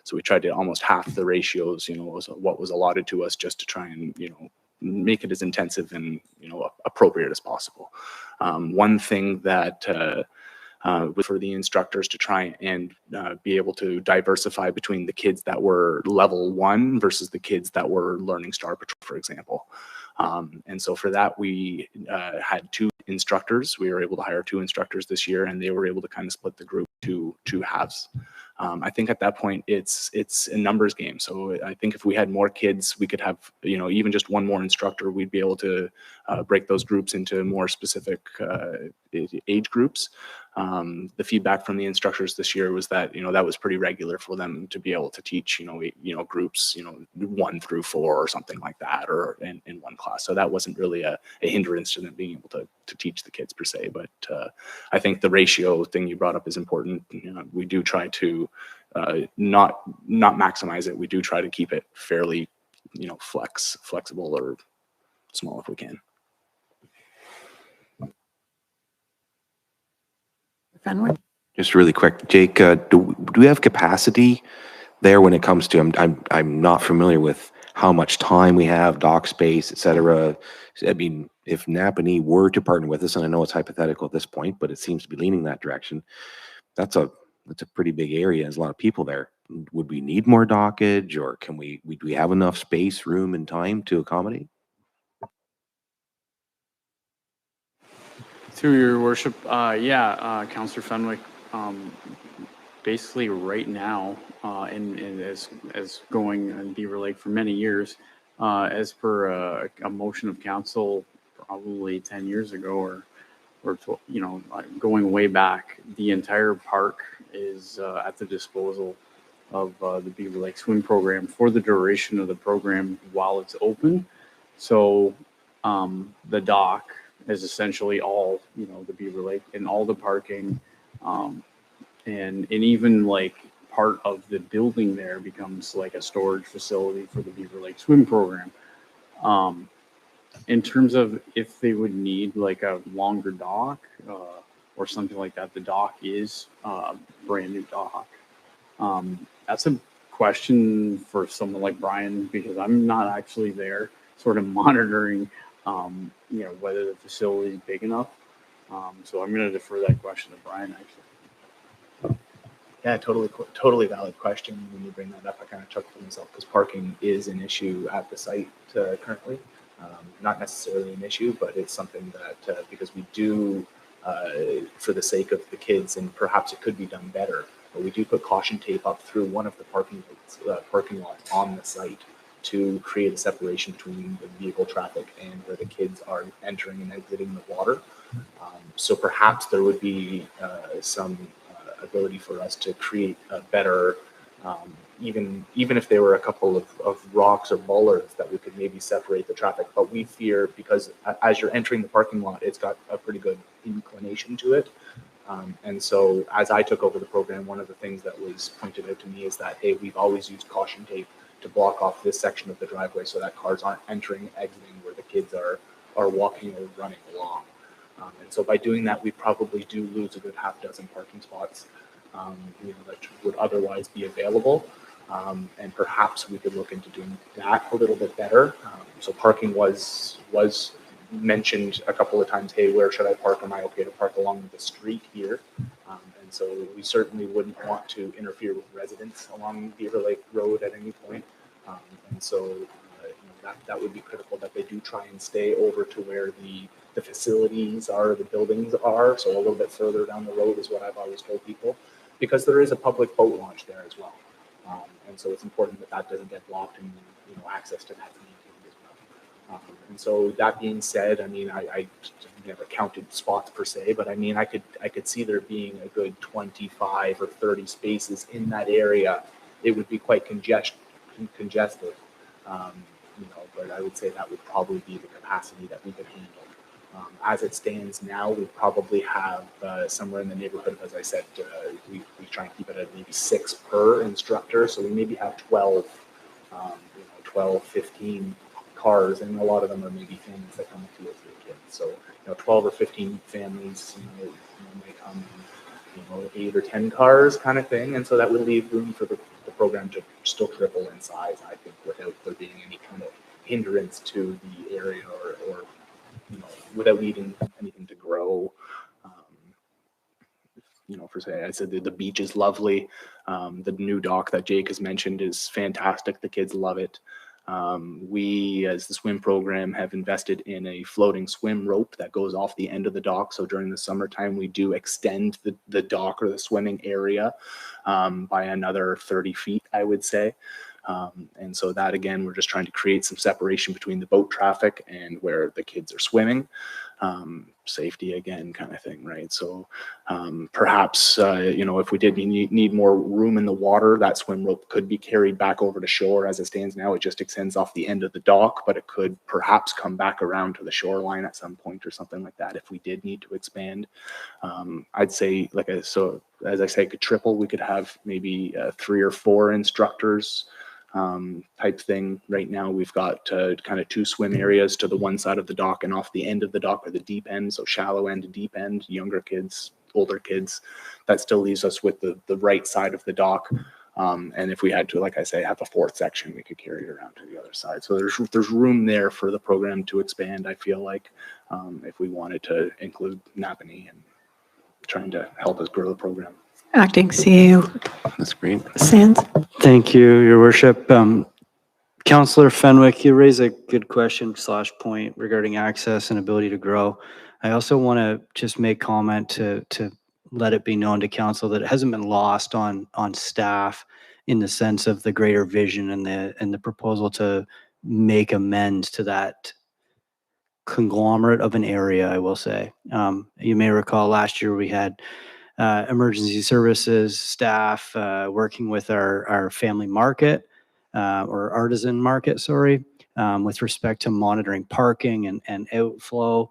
So we tried to almost half the ratios, was what was allotted to us, just to try and make it as intensive and appropriate as possible. One thing that for the instructors to try and be able to diversify between the kids that were level 1 versus the kids that were learning Star Patrol, for example. And so for that, we had 2 instructors. We were able to hire 2 instructors this year, and they were able to kind of split the group to 2 halves. I think at that point it's a numbers game. So I think if we had more kids, we could have even just 1 more instructor. We'd be able to break those groups into more specific age groups. The feedback from the instructors this year was that that was pretty regular for them to be able to teach groups 1 through 4 or something like that, or in one class. So that wasn't really a hindrance to them being able to teach the kids per se. But I think the ratio thing you brought up is important. We do try to not maximize it. We do try to keep it fairly flexible or small if we can. Fenwick? Just really quick, Jake, do we have capacity there when it comes to, I'm not familiar with how much time we have, dock space, et cetera. I mean, if Napanee were to partner with us, and I know it's hypothetical at this point, but it seems to be leaning that direction, that's a pretty big area. There's a lot of people there. Would we need more dockage, or do we have enough space, room, and time to accommodate? Through your worship, Councillor Fenwick, basically right now, and as going on Beaver Lake for many years, as per a motion of council probably 10 years ago, or going way back, the entire park is at the disposal of the Beaver Lake Swim Program for the duration of the program while it's open. So the dock is essentially all, the Beaver Lake, and all the parking, and even like part of the building there becomes like a storage facility for the Beaver Lake Swim Program. In terms of if they would need like a longer dock or something like that, the dock is a brand new dock. That's a question for someone like Brian, because I'm not actually there sort of monitoring whether the facility is big enough. So I'm going to defer that question to Brian, actually. Yeah, totally valid question. When you bring that up, I kind of chuckled to myself, because parking is an issue at the site currently. Not necessarily an issue, but it's something that because we do, for the sake of the kids, and perhaps it could be done better, but we do put caution tape up through one of the parking lots on the site to create a separation between the vehicle traffic and where the kids are entering and exiting the water. So perhaps there would be some ability for us to create a better, even if they were a couple of rocks or bollards, that we could maybe separate the traffic. But we fear, because as you're entering the parking lot, it's got a pretty good inclination to it. And so as I took over the program, one of the things that was pointed out to me is that, hey, we've always used caution tape to block off this section of the driveway so that cars aren't entering, exiting where the kids are walking or running along. And so by doing that, we probably do lose a good half dozen parking spots that would otherwise be available. And perhaps we could look into doing that a little bit better. So parking was mentioned a couple of times. Hey, where should I park? Am I okay to park along the street here? And so we certainly wouldn't want to interfere with residents along Beaver Lake Road at any point. And so that would be critical, that they do try and stay over to where the facilities are, the buildings are. So a little bit further down the road is what I've always told people, because there is a public boat launch there as well. And so it's important that doesn't get blocked, and access to that's maintained as well. And so that being said, I mean, I never counted spots per se, but I mean, I could see there being a good 25 or 30 spaces in that area. It would be quite congested. But I would say that would probably be the capacity that we could handle. As it stands now, we probably have somewhere in the neighborhood of, as I said, we try and keep it at maybe 6 per instructor. So we maybe have 12, 15 cars, and a lot of them are maybe families that come with 2 or 3 kids. So 12 or 15 families may come in 8 or 10 cars kind of thing, and so that would leave room for the program to still triple in size, I think, without there being any kind of hindrance to the area or without needing anything to grow. For say, I said the beach is lovely. The new dock that Jake has mentioned is fantastic. The kids love it. We, as the swim program, have invested in a floating swim rope that goes off the end of the dock. So during the summertime, we do extend the dock or the swimming area by another 30 feet, I would say. And so that, again, we're just trying to create some separation between the boat traffic and where the kids are swimming. Safety again, kind of thing, right? So perhaps, if we did need more room in the water, that swim rope could be carried back over to shore. As it stands now, it just extends off the end of the dock, but it could perhaps come back around to the shoreline at some point or something like that if we did need to expand. I'd say, so as I say, could triple. We could have maybe 3 or 4 instructors type thing. Right now we've got kind of 2 swim areas to the one side of the dock, and off the end of the dock are the deep end, so shallow end to deep end, younger kids, older kids. That still leaves us with the right side of the dock. And if we had to, like I say, have a 4th section, we could carry it around to the other side. So there's room there for the program to expand, I feel like, if we wanted to include Napanee and trying to help us grow the program. Acting CEO That's great. Sands. Thank you, Your Worship. Councillor Fenwick, you raise a good question / point regarding access and ability to grow. I also want to just make comment to let it be known to council that it hasn't been lost on staff in the sense of the greater vision and the proposal to make amends to that conglomerate of an area, I will say. You may recall last year we had emergency services staff working with our family market or artisan market, sorry, with respect to monitoring parking and outflow.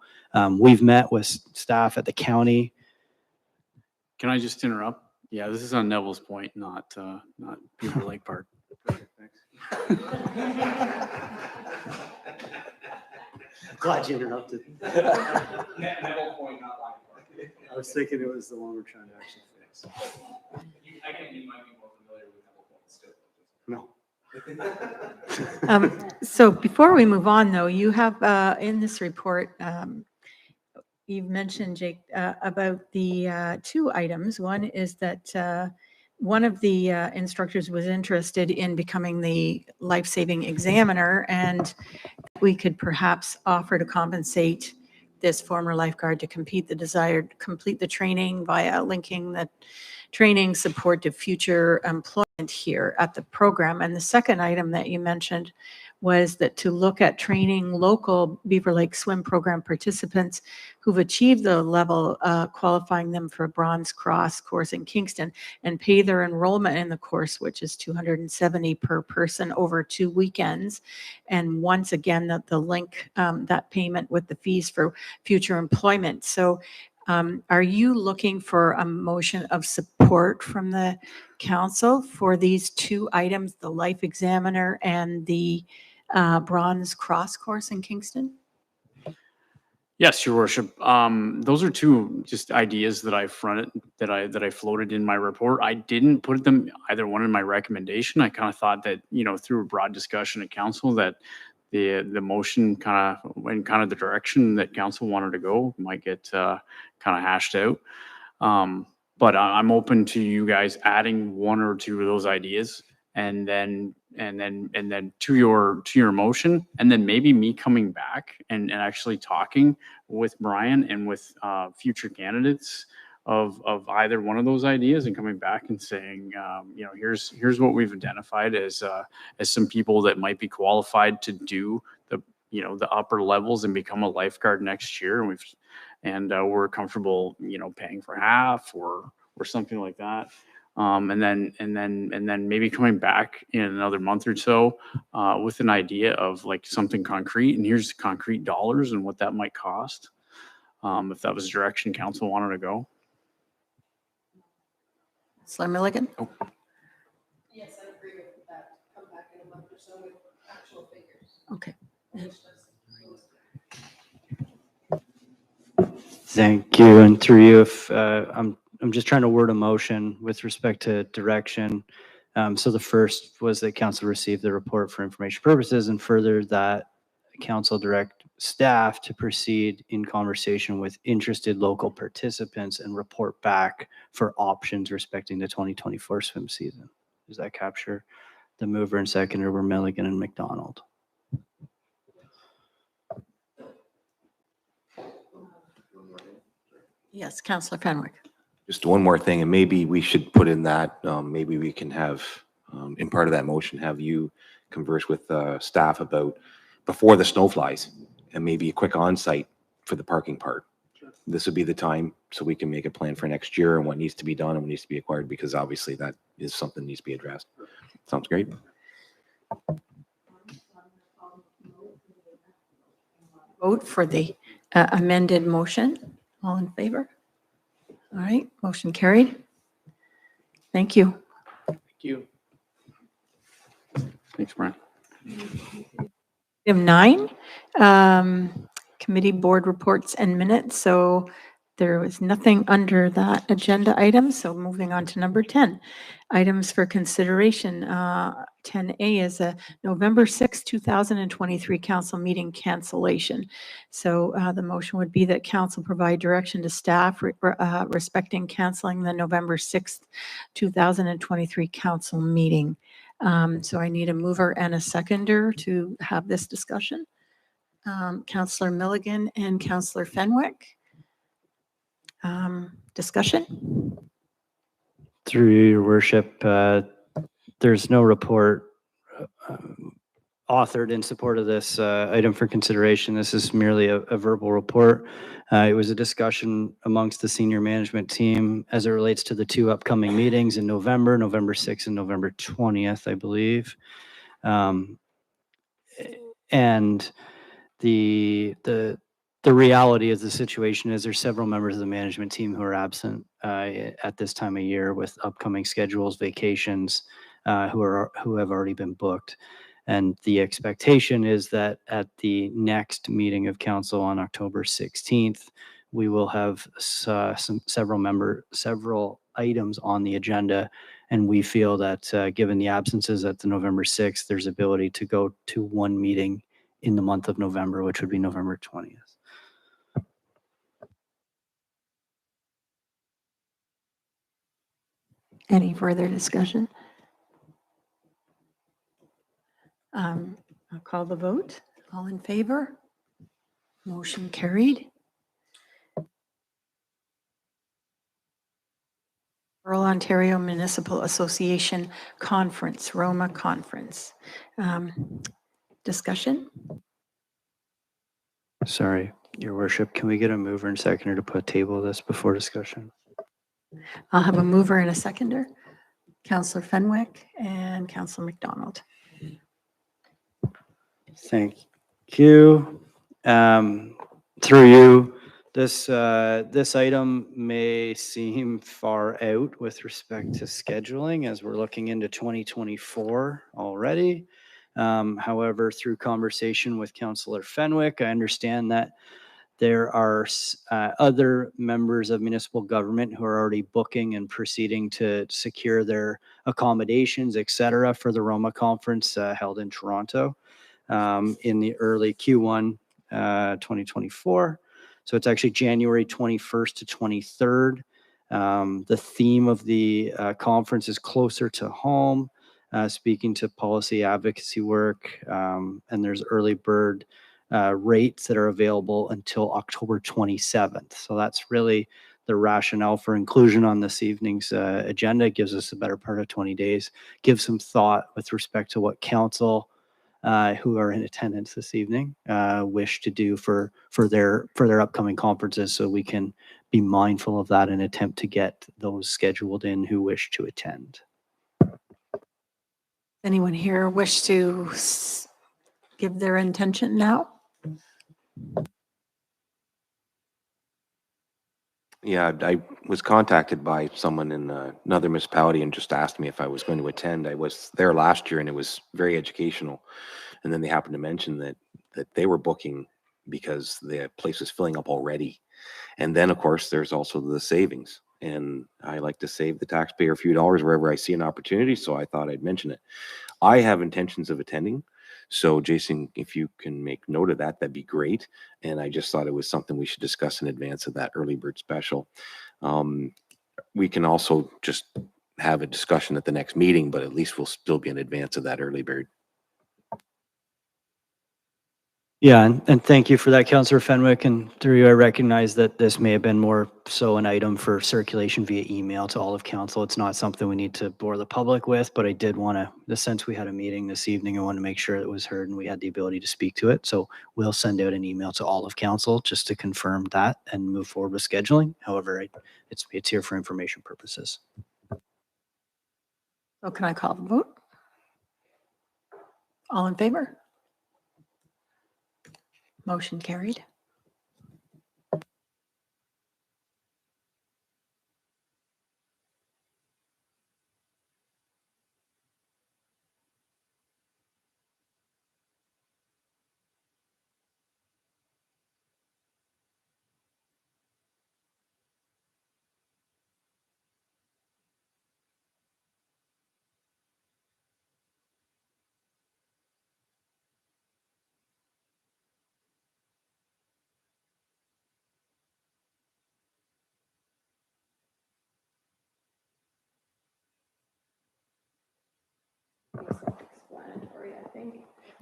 We've met with staff at the county. Can I just interrupt? Yeah, this is on Neville's Point, not Beaver Lake Park. Glad you interrupted. Neville Point, not Line Park. I was thinking it was the one we're trying to actually fix. I think you might be more familiar with Neville Point still. No. So before we move on, though, you have in this report, you've mentioned, Jake, about the 2 items. One is that one of the instructors was interested in becoming the life-saving examiner, and we could perhaps offer to compensate this former lifeguard to complete the training via linking the training support to future employment here at the program. And the second item that you mentioned was that to look at training local Beaver Lake Swim Program participants who've achieved the level, qualifying them for a Bronze Cross course in Kingston, and pay their enrollment in the course, which is $270 per person over 2 weekends. And once again, the link, that payment with the fees for future employment. So are you looking for a motion of support from the council for these 2 items, the life examiner and the Bronze Cross course in Kingston? Yes, Your Worship. Those are 2 just ideas that I floated in my report. I didn't put them either one in my recommendation. I kind of thought that through a broad discussion at council that the motion kind of in kind of the direction that council wanted to go might get kind of hashed out. But I'm open to you guys adding 1 or 2 of those ideas, and then to your motion, and then maybe me coming back and actually talking with Brian and with future candidates of either one of those ideas, and coming back and saying, here's what we've identified as some people that might be qualified to do the upper levels and become a lifeguard next year, and we're comfortable paying for half or something like that. And then maybe coming back in another month or so with an idea of like something concrete, and here's concrete dollars and what that might cost, if that was the direction council wanted to go. Slim Milligan? Yes, I agree with that. Come back in a month or so with actual figures. Okay. Thank you. And through you, if I'm just trying to word a motion with respect to direction. So the first was that council received the report for information purposes, and further that council direct staff to proceed in conversation with interested local participants and report back for options respecting the 2024 swim season. Does that capture? The mover and seconder were Milligan and McDonald. Yes, Councillor Fenwick. Just one more thing, and maybe we should put in that, maybe we can have, in part of that motion, have you converse with staff about before the snow flies, and maybe a quick on-site for the parking part. This would be the time so we can make a plan for next year and what needs to be done and what needs to be acquired, because obviously that is something that needs to be addressed. Sounds great. Vote for the amended motion. All in favor? All right, motion carried. Thank you. Thank you. Thanks, Brian. Item 9, committee board reports and minutes. So there was nothing under that agenda item. So moving on to number 10, items for consideration. 10A is a November 6, 2023 council meeting cancellation. So the motion would be that council provide direction to staff respecting canceling the November 6th, 2023 council meeting. So I need a mover and a seconder to have this discussion. Councillor Milligan and Councillor Fenwick. Discussion? Through your worship, there's no report authored in support of this item for consideration. This is merely a verbal report. It was a discussion amongst the senior management team as it relates to the two upcoming meetings in November, November 6th and November 20th, I believe. And the reality of the situation is there's several members of the management team who are absent at this time of year with upcoming schedules, vacations, who have already been booked. And the expectation is that at the next meeting of council on October 16th, we will have several items on the agenda. And we feel that given the absences at the November 6th, there's ability to go to one meeting in the month of November, which would be November 20th. Any further discussion? I'll call the vote. All in favor? Motion carried. Rural Ontario Municipal Association Conference, Roma Conference. Discussion? Sorry, your worship, can we get a mover and seconder to put table this before discussion? I'll have a mover and a seconder. Councillor Fenwick and Councillor McDonald. Thank you. Through you, this item may seem far out with respect to scheduling as we're looking into 2024 already. However, through conversation with Councillor Fenwick, I understand that there are other members of municipal government who are already booking and proceeding to secure their accommodations, et cetera, for the Roma conference held in Toronto in the early Q1 2024. So it's actually January 21st to 23rd. The theme of the conference is closer to home, speaking to policy advocacy work, and there's early bird rates that are available until October 27th. So that's really the rationale for inclusion on this evening's agenda. It gives us a better part of 20 days, give some thought with respect to what council who are in attendance this evening wish to do for their upcoming conferences, so we can be mindful of that and attempt to get those scheduled in who wish to attend. Anyone here wish to give their intention now? Yeah, I was contacted by someone in another municipality and just asked me if I was going to attend. I was there last year and it was very educational. And then they happened to mention that that they were booking because the place was filling up already. And then, of course, there's also the savings. And I like to save the taxpayer a few dollars wherever I see an opportunity. So I thought I'd mention it. I have intentions of attending. So Jason, if you can make note of that, that'd be great. And I just thought it was something we should discuss in advance of that early bird special. We can also just have a discussion at the next meeting, but at least we'll still be in advance of that early bird. Yeah, and thank you for that, Councillor Fenwick. And through you, I recognize that this may have been more so an item for circulation via email to all of council. It's not something we need to bore the public with, but I did want to, since we had a meeting this evening, I want to make sure it was heard and we had the ability to speak to it. So we'll send out an email to all of council just to confirm that and move forward with scheduling. However, it's here for information purposes. So can I call the vote? All in favor? Motion carried.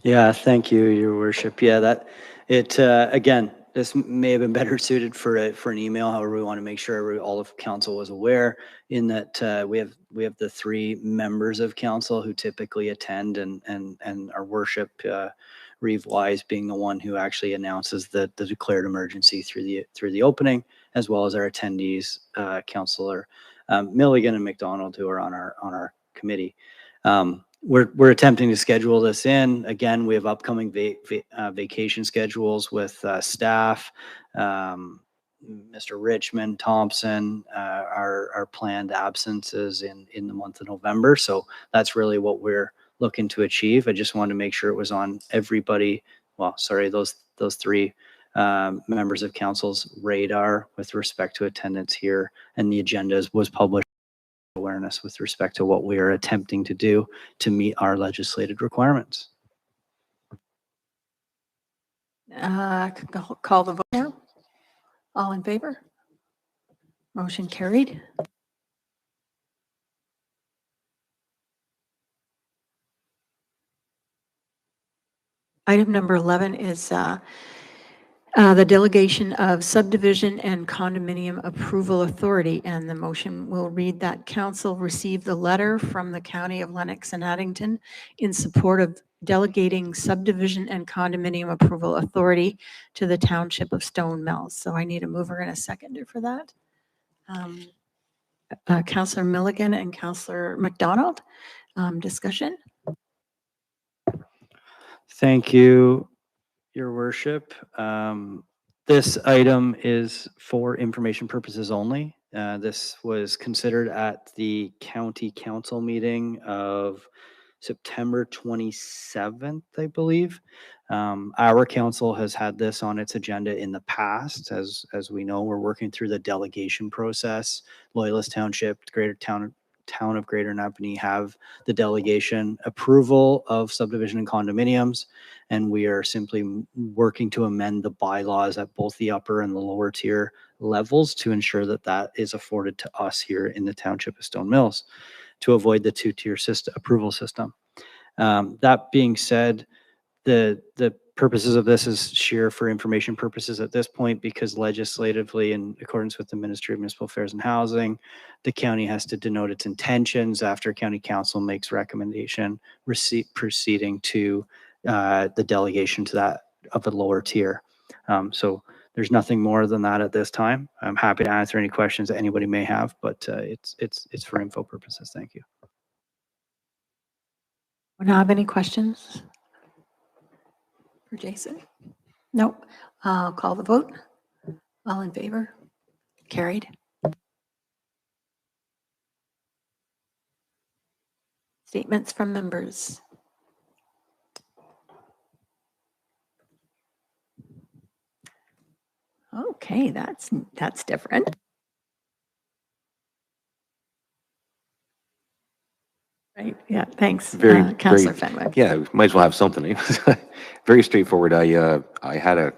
Yeah, thank you, Your Worship. Yeah, again, this may have been better suited for an email. However, we want to make sure all of council was aware in that we have the three members of council who typically attend, and our worship, Reeve Wise being the one who actually announces the declared emergency through the opening, as well as our attendees, Councillor Milligan and McDonald, who are on our committee. We're attempting to schedule this in. Again, we have upcoming vacation schedules with staff. Mr. Richmond, Thompson, our planned absences in the month of November. So that's really what we're looking to achieve. I just wanted to make sure it was on everybody. Well, sorry, those three members of council's radar with respect to attendance here, and the agenda was published. Awareness with respect to what we are attempting to do to meet our legislated requirements. Call the vote now. All in favor? Motion carried. Item number 11 is the delegation of subdivision and condominium approval authority. And the motion will read that council received the letter from the County of Lennox and Addington in support of delegating subdivision and condominium approval authority to the Township of Stone Mills. So I need a mover and a seconder for that. Councillor Milligan and Councillor McDonald. Discussion? Thank you, Your Worship. This item is for information purposes only. This was considered at the county council meeting of September 27th, I believe. Our council has had this on its agenda in the past. As we know, we're working through the delegation process. Loyalist Township, Greater Town of Greater Napanee have the delegation approval of subdivision and condominiums, and we are simply working to amend the bylaws at both the upper and the lower tier levels to ensure that that is afforded to us here in the Township of Stone Mills to avoid the two-tier approval system. That being said, the purposes of this is sheer for information purposes at this point, because legislatively, in accordance with the Ministry of Municipal Affairs and Housing, the county has to denote its intentions after county council makes recommendation proceeding to the delegation to that of the lower tier. So there's nothing more than that at this time. I'm happy to answer any questions that anybody may have, but it's for info purposes. Thank you. Do you have any questions for Jason? Nope. I'll call the vote. All in favor? Carried. Statements from members. Okay, that's different. Right, yeah, thanks, Very, Councillor very, Fenwick. yeah, might as well have something. Very straightforward. I had a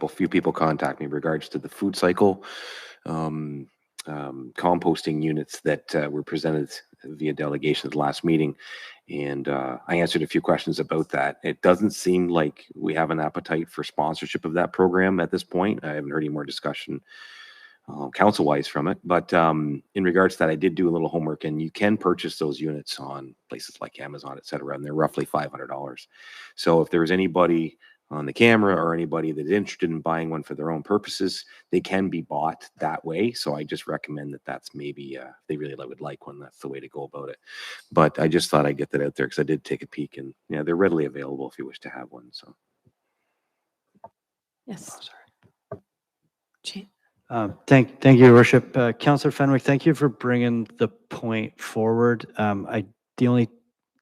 few people contact me in regards to the food cycle um, composting units that were presented via delegation at the last meeting. And I answered a few questions about that. It doesn't seem like we have an appetite for sponsorship of that program at this point. I haven't heard any more discussion council-wise from it. But in regards to that, I did do a little homework, and you can purchase those units on places like Amazon, et cetera, and they're roughly $500. So if there's anybody on the camera or anybody that's interested in buying one for their own purposes, they can be bought that way. So I just recommend that that's maybe, if they really would like one, that's the way to go about it. But I just thought I'd get that out there because I did take a peek, and yeah, they're readily available if you wish to have one. So. Yes. Oh, sorry. Thank you, Your Worship. Councillor Fenwick, thank you for bringing the point forward. The only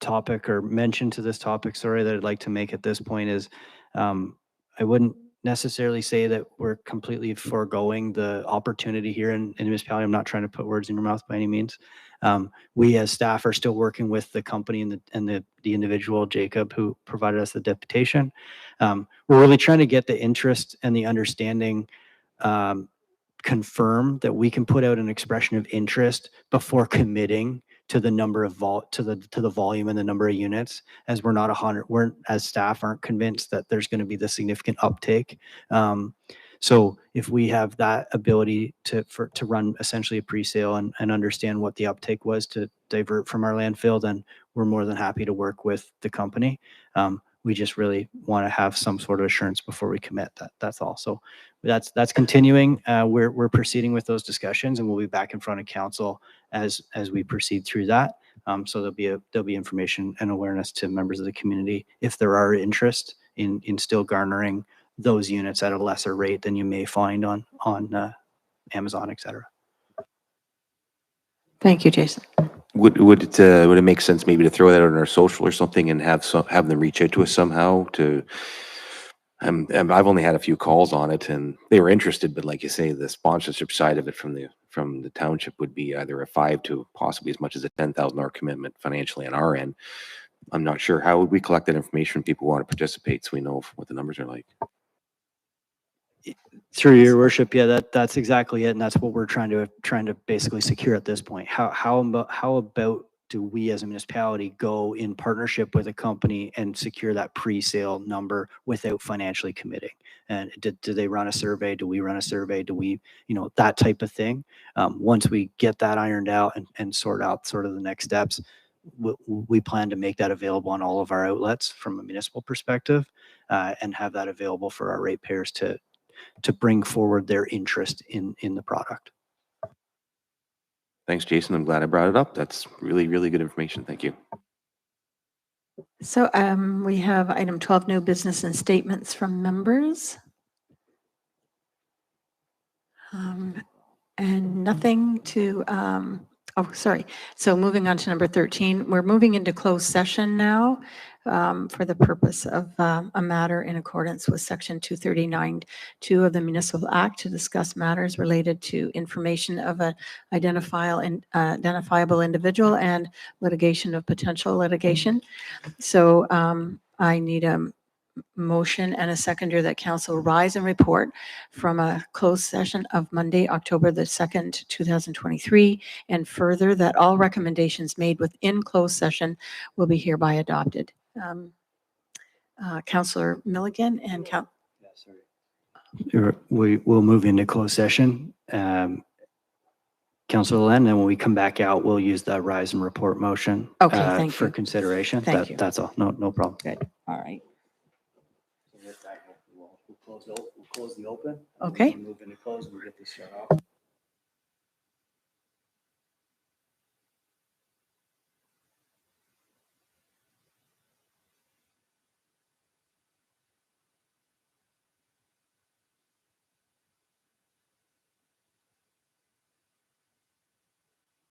topic or mention to this topic, sorry, that I'd like to make at this point is I wouldn't necessarily say that we're completely foregoing the opportunity here in the municipality. I'm not trying to put words in your mouth by any means. We as staff are still working with the company and the individual, Jacob, who provided us the deputation. We're really trying to get the interest and the understanding confirm that we can put out an expression of interest before committing to the number of to the volume and the number of units, as we're not 100, we're as staff aren't convinced that there's going to be the significant uptake. So if we have that ability to run essentially a pre-sale and understand what the uptake was to divert from our landfill, then we're more than happy to work with the company. We just really want to have some sort of assurance before we commit. That's all. So that's continuing. We're proceeding with those discussions, and we'll be back in front of council as we proceed through that. So there'll be information and awareness to members of the community if there are interest in still garnering those units at a lesser rate than you may find on Amazon, et cetera. Thank you, Jason. Would it make sense maybe to throw that out on our social or something and have them reach out to us somehow to? I've only had a few calls on it, and they were interested, but like you say, the sponsorship side of it from the township would be either a $5,000 to possibly as much as a $10,000 commitment financially on our end. I'm not sure how would we collect that information from people who want to participate so we know what the numbers are like. Through your worship, yeah, that's exactly it, and that's what we're trying to basically secure at this point. How about do we as a municipality go in partnership with a company and secure that pre-sale number without financially committing? And do they run a survey? Do we run a survey? Do we, that type of thing? Once we get that ironed out and sort out sort of the next steps, we plan to make that available on all of our outlets from a municipal perspective, and have that available for our ratepayers to bring forward their interest in the product. Thanks, Jason. I'm glad I brought it up. That's really, really good information. Thank you. So we have item 12, new business and statements from members. And nothing to, oh, sorry. So moving on to number 13, we're moving into closed session now for the purpose of a matter in accordance with section 239(2) of the Municipal Act to discuss matters related to information of an identifiable individual and litigation of potential litigation. So I need a motion and a seconder that council rise and report from a closed session of Monday, October the 2nd, 2023, and further that all recommendations made within closed session will be hereby adopted. Councillor Milligan and We will move into closed session. Councillor Len, and when we come back out, we'll use the rise and report motion thank for you. consideration. Thank you. That's all. No problem. Good. All right. We'll close the open. Okay. Move into close and we'll get this shut off.